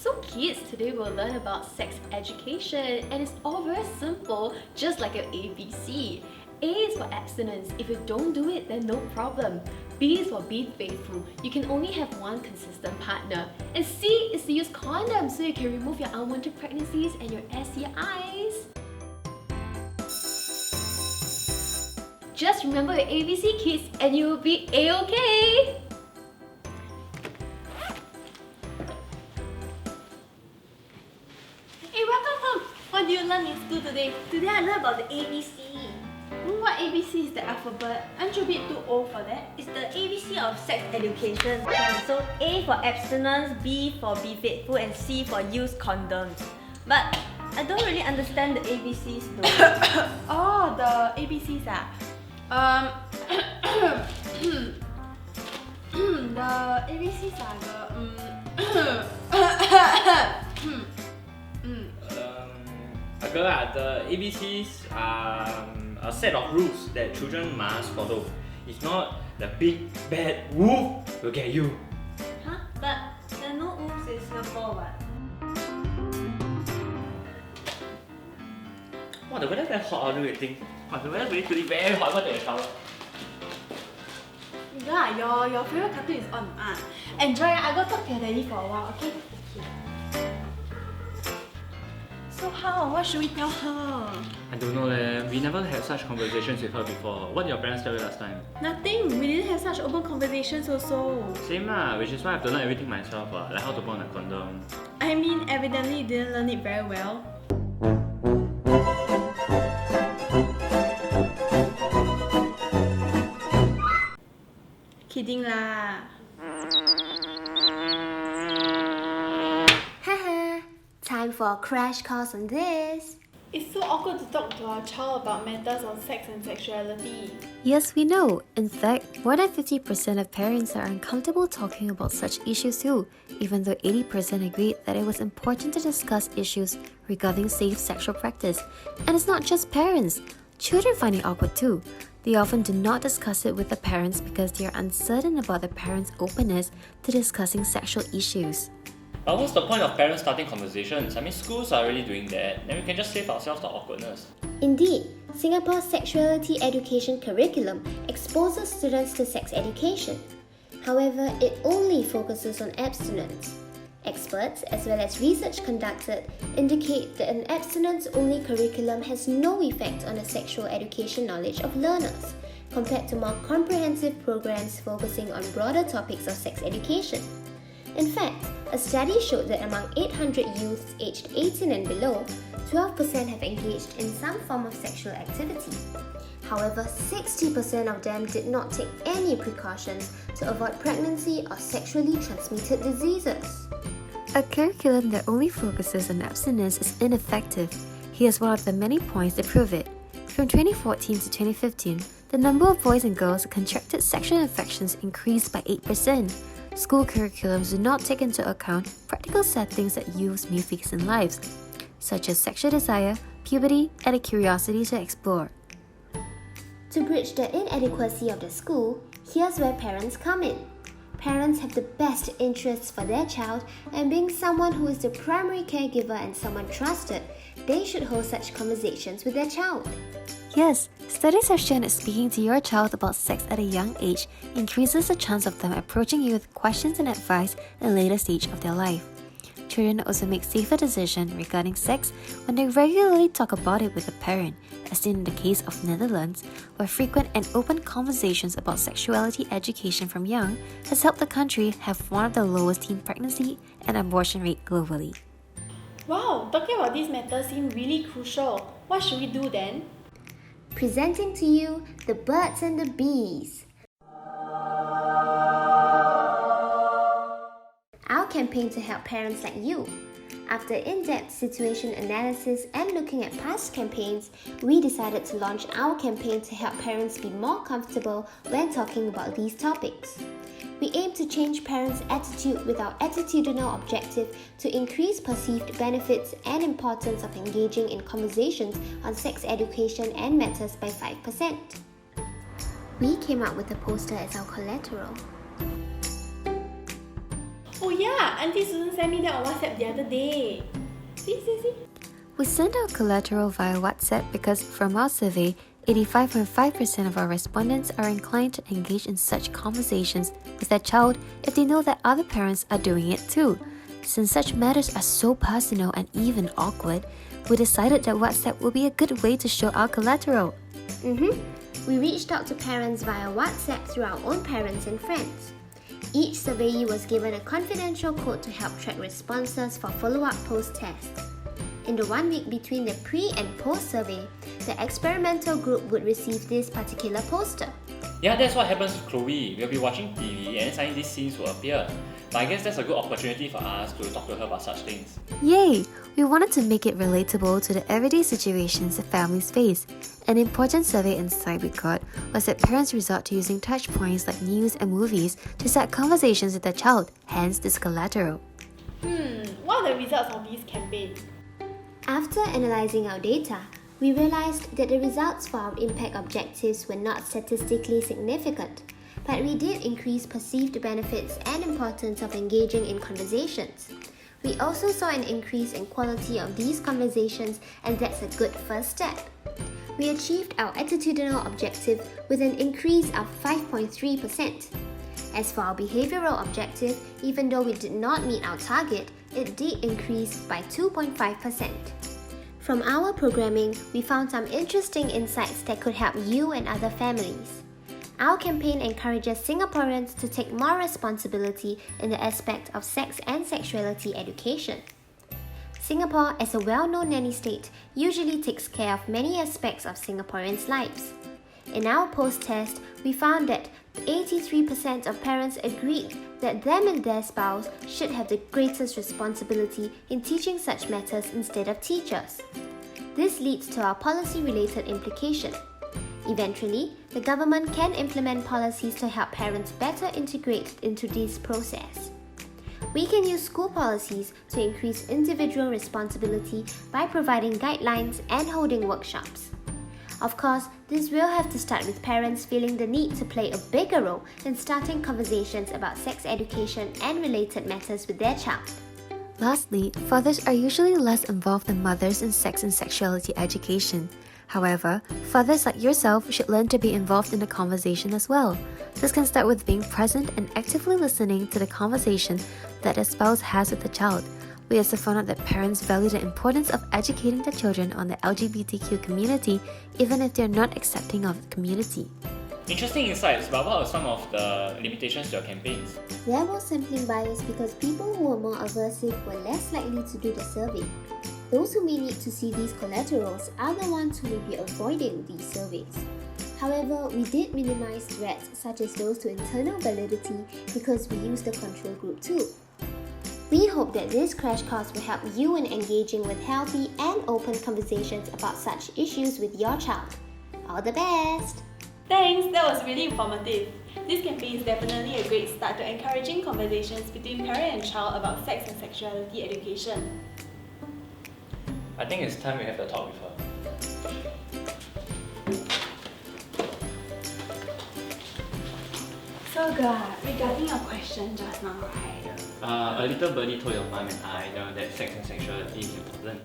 So kids, today we'll learn about sex education, and it's all very simple, just like your ABC. A is for abstinence. If you don't do it, then no problem. B is for be faithful. You can only have one consistent partner. And C is to use condoms so you can remove your unwanted pregnancies and your STIs. Just remember your ABC, kids, and you will be A-okay! Hey, welcome home! What do you learn in school today? Today I learned about the ABC. What ABC is the alphabet? Aren't you a bit too old for that? It's the ABC of sex education. So A for abstinence, B for be faithful, and C for use condoms. But I don't really understand the ABCs though. Oh, the ABCs the ABCs The ABCs are a set of rules that children must follow. If not, the big bad wolf will get you. Huh? But there are no wolves in Singapore, what? Wow, the weather very hot, don't you think? Wow, the weather really very hot. What the shower? Yeah, your favorite cartoon is on. Enjoy. I go talk to your daddy for a while, okay? So how? What should we tell her? I don't know leh. We never had such conversations with her before. What did your parents tell you last time? Nothing. We didn't have such open conversations also. Same lah, which is why I have to learn everything myself. Like how to put on a condom. I mean, evidently you didn't learn it very well. Kidding lah. Haha, time for a crash course on this. It's so awkward to talk to our child about matters on sex and sexuality. Yes, we know. In fact, more than 50% of parents are uncomfortable talking about such issues too, even though 80% agreed that it was important to discuss issues regarding safe sexual practice. And it's not just parents. Children find it awkward too. They often do not discuss it with the parents because they are uncertain about the parents' openness to discussing sexual issues. But what's the point of parents starting conversations? I mean, schools are already doing that. Then we can just save ourselves the awkwardness. Indeed, Singapore's sexuality education curriculum exposes students to sex education. However, it only focuses on abstinence. Experts, as well as research conducted, indicate that an abstinence-only curriculum has no effect on the sexual education knowledge of learners, compared to more comprehensive programs focusing on broader topics of sex education. In fact, a study showed that among 800 youths aged 18 and below, 12% have engaged in some form of sexual activity. However, 60% of them did not take any precautions to avoid pregnancy or sexually transmitted diseases. A curriculum that only focuses on abstinence is ineffective. Here's one of the many points to prove it. From 2014 to 2015, the number of boys and girls who contracted sexual infections increased by 8%. School curriculums do not take into account practical settings that youths may face in lives, such as sexual desire, puberty, and a curiosity to explore. To bridge the inadequacy of the school, here's where parents come in. Parents have the best interests for their child, and being someone who is the primary caregiver and someone trusted, they should hold such conversations with their child. Yes, studies have shown that speaking to your child about sex at a young age increases the chance of them approaching you with questions and advice at a later stage of their life. Children also make safer decisions regarding sex when they regularly talk about it with a parent, as seen in the case of Netherlands, where frequent and open conversations about sexuality education from young has helped the country have one of the lowest teen pregnancy and abortion rate globally. Wow, talking about these matters seem really crucial. What should we do then? Presenting to you the birds and the bees. Our campaign to help parents like you. After in-depth situation analysis and looking at past campaigns, we decided to launch our campaign to help parents be more comfortable when talking about these topics. We aim to change parents' attitude with our attitudinal objective to increase perceived benefits and importance of engaging in conversations on sex education and matters by 5%. We came up with a poster as our collateral. Oh yeah, Auntie Susan sent me that on WhatsApp the other day. See? We send out collateral via WhatsApp because from our survey, 85.5% of our respondents are inclined to engage in such conversations with their child if they know that other parents are doing it too. Since such matters are so personal and even awkward, we decided that WhatsApp will be a good way to show our collateral. We reached out to parents via WhatsApp through our own parents and friends. Each surveyee was given a confidential code to help track responses for follow-up post-test. In the 1 week between the pre and post survey, the experimental group would receive this particular poster. Yeah, that's what happens with Chloe. We'll be watching TV and suddenly these scenes will appear. But I guess that's a good opportunity for us to talk to her about such things. Yay! We wanted to make it relatable to the everyday situations that families face. An important survey insight we got was that parents resort to using touch points like news and movies to start conversations with their child, hence this collateral. What are the results of these campaigns? After analysing our data, we realised that the results for our impact objectives were not statistically significant, but we did increase perceived benefits and importance of engaging in conversations. We also saw an increase in quality of these conversations, and that's a good first step. We achieved our attitudinal objective with an increase of 5.3%. As for our behavioural objective, even though we did not meet our target, it did increase by 2.5%. From our programming, we found some interesting insights that could help you and other families. Our campaign encourages Singaporeans to take more responsibility in the aspect of sex and sexuality education. Singapore, as a well-known nanny state, usually takes care of many aspects of Singaporeans' lives. In our post-test, we found that 83% of parents agreed that them and their spouse should have the greatest responsibility in teaching such matters instead of teachers. This leads to our policy-related implication. Eventually, the government can implement policies to help parents better integrate into this process. We can use school policies to increase individual responsibility by providing guidelines and holding workshops. Of course, this will have to start with parents feeling the need to play a bigger role in starting conversations about sex education and related matters with their child. Lastly, fathers are usually less involved than mothers in sex and sexuality education. However, fathers like yourself should learn to be involved in the conversation as well. This can start with being present and actively listening to the conversation that a spouse has with the child. We also found out that parents value the importance of educating their children on the LGBTQ community, even if they're not accepting of the community. Interesting insights, but what are some of the limitations to your campaigns? There was sampling bias because people who were more aversive were less likely to do the survey. Those who may need to see these collaterals are the ones who will be avoiding these surveys. However, we did minimize threats such as those to internal validity because we used the control group too. We hope that this crash course will help you in engaging with healthy and open conversations about such issues with your child. All the best! Thanks, that was really informative. This campaign is definitely a great start to encouraging conversations between parent and child about sex and sexuality education. I think it's time we have a talk with her. So good. Regarding your question just now, right? A little birdie told your mom and I that sex and sexuality is important.